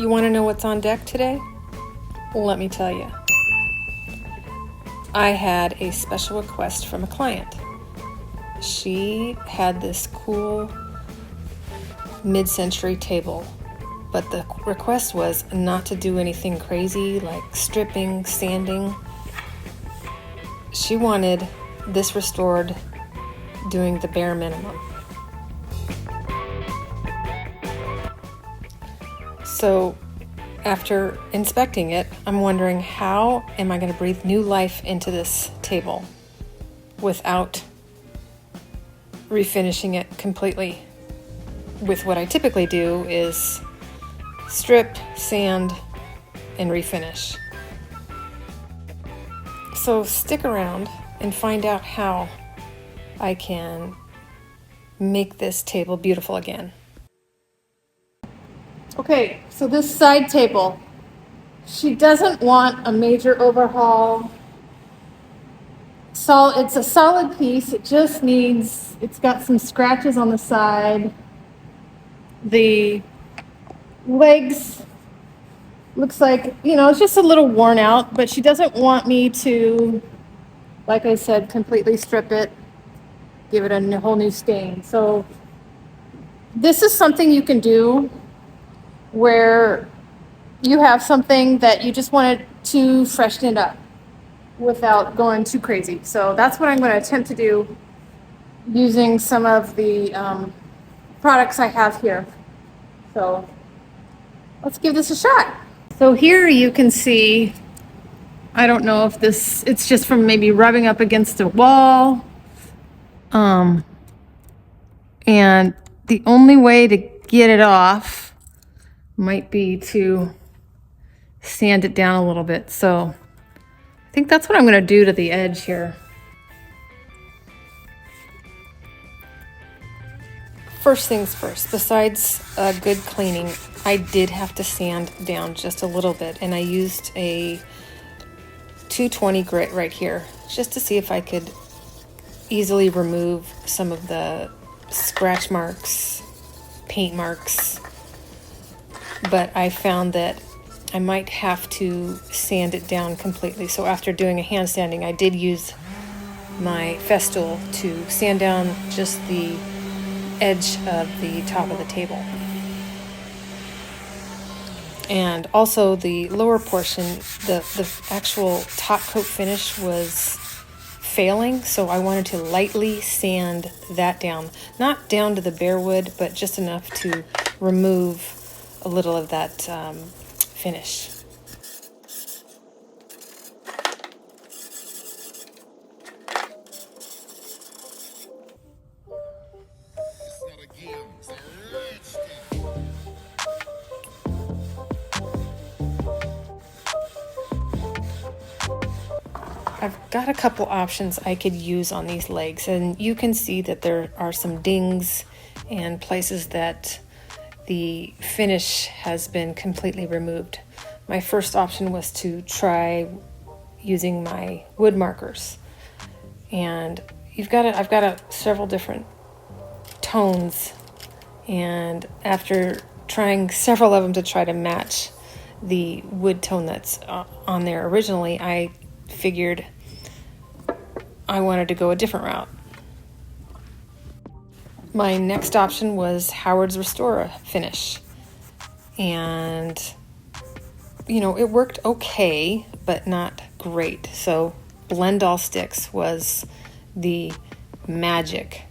You want to know what's on deck today? Let me tell you. I had a special request from a client. She had this cool mid-century table, but the request was not to do anything crazy like stripping, sanding. She wanted this restored doing the bare minimum. So after inspecting it, I'm wondering, how am I going to breathe new life into this table without refinishing it completely? With what I typically do is strip, sand, and refinish. So stick around and find out how I can make this table beautiful again. Okay, so this side table, she doesn't want a major overhaul. So it's a solid piece. It just needs, it's got some scratches on the side. The legs looks like, it's just a little worn out, but she doesn't want me to, like I said, completely strip it, give it a whole new stain. So this is something you can do where you have something that you just wanted to freshen it up without going too crazy. So that's what I'm going to attempt to do using some of the products I have here. So let's give this a shot. So here you can see, I don't know if it's just from maybe rubbing up against a wall. And the only way to get it off might be to sand it down a little bit. So I think that's what I'm going to do to the edge here. First things first, besides a good cleaning, I did have to sand down just a little bit, and I used a 220 grit right here just to see if I could easily remove some of the scratch marks, paint marks. But I found that I might have to sand it down completely. So after doing a hand sanding, I did use my Festool to sand down just the edge of the top of the table. And also the lower portion, the actual top coat finish was failing, so I wanted to lightly sand that down. Not down to the bare wood, but just enough to remove a little of that finish. I've got a couple options I could use on these legs, and you can see that there are some dings and places that the finish has been completely removed. My first option was to try using my wood markers, and I've got several different tones, and after trying several of them to try to match the wood tone that's on there originally, I figured I wanted to go a different route. My next option was Howard's Restore finish, and it worked okay, but not great. So Blend All Sticks was the magic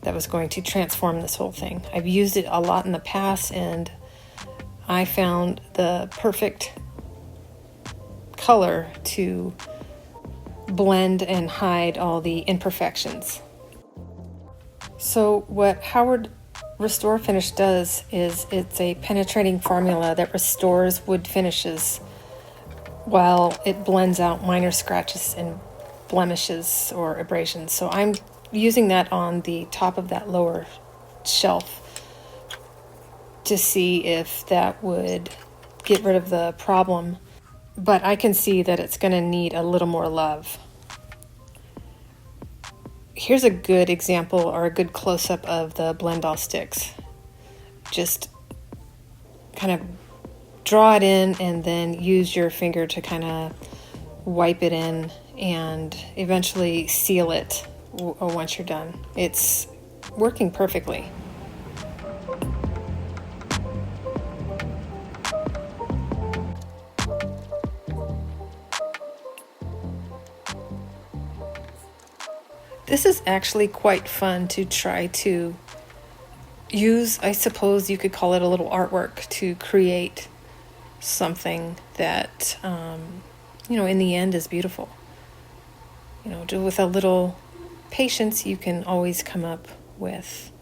that was going to transform this whole thing. I've used it a lot in the past, and I found the perfect color to blend and hide all the imperfections. So what Howard Restore Finish does is it's a penetrating formula that restores wood finishes while it blends out minor scratches and blemishes or abrasions. So I'm using that on the top of that lower shelf to see if that would get rid of the problem. But I can see that it's going to need a little more love. Here's a good example or a good close-up of the Blend All Sticks. Just kind of draw it in and then use your finger to kind of wipe it in and eventually seal it once you're done. It's working perfectly. This is actually quite fun to try to use. I suppose you could call it a little artwork to create something that, in the end is beautiful. With a little patience, you can always come up with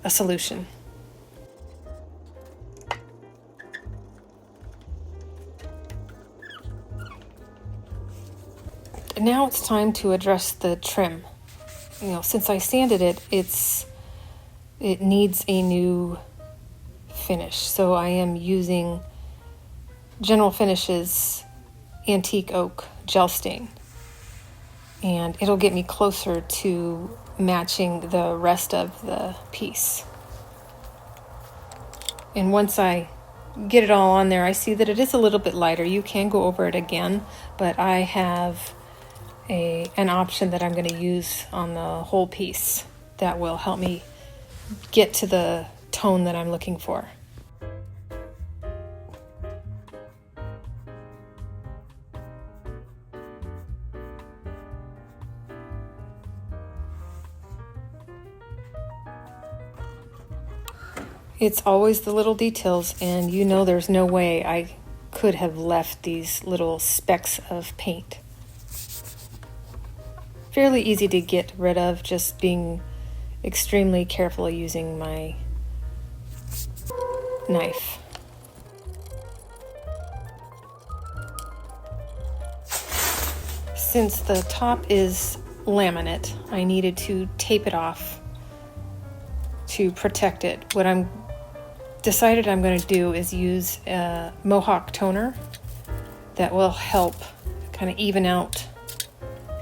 a solution. And now it's time to address the trim. Since I sanded it, it needs a new finish. So I am using General Finish's Antique Oak Gel Stain. And it'll get me closer to matching the rest of the piece. And once I get it all on there, I see that it is a little bit lighter. You can go over it again, but I have an option that I'm going to use on the whole piece that will help me get to the tone that I'm looking for. It's always the little details, and there's no way I could have left these little specks of paint. Fairly easy to get rid of, just being extremely careful using my knife. Since the top is laminate, I needed to tape it off to protect it. What I'm decided I'm going to do is use a Mohawk toner that will help kind of even out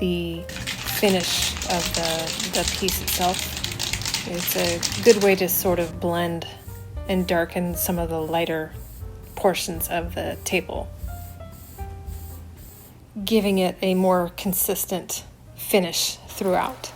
the finish of the piece itself. It's a good way to sort of blend and darken some of the lighter portions of the table, giving it a more consistent finish throughout.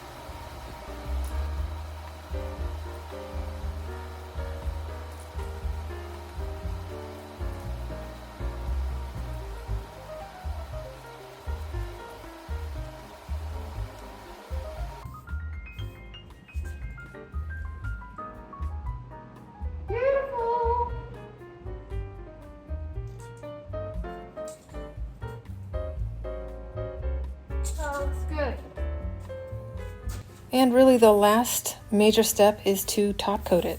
Good. And really the last major step is to top coat it.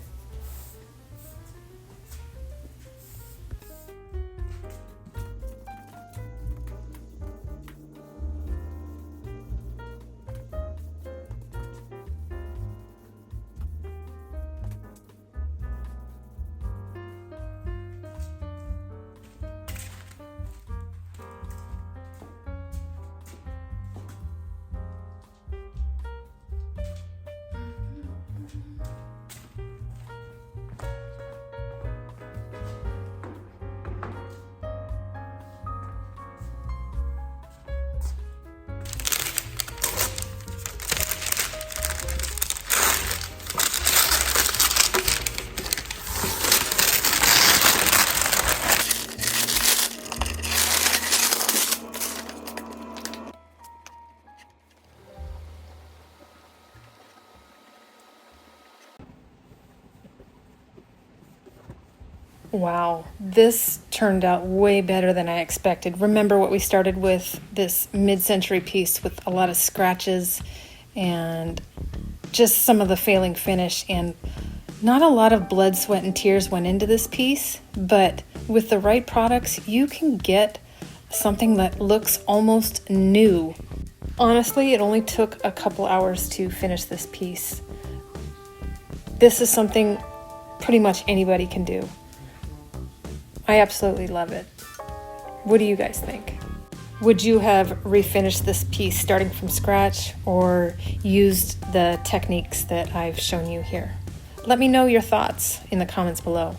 Wow, this turned out way better than I expected. Remember what we started with, this mid-century piece with a lot of scratches and just some of the failing finish, and not a lot of blood, sweat, and tears went into this piece, but with the right products, you can get something that looks almost new. Honestly, it only took a couple hours to finish this piece. This is something pretty much anybody can do. I absolutely love it. What do you guys think? Would you have refinished this piece starting from scratch or used the techniques that I've shown you here? Let me know your thoughts in the comments below.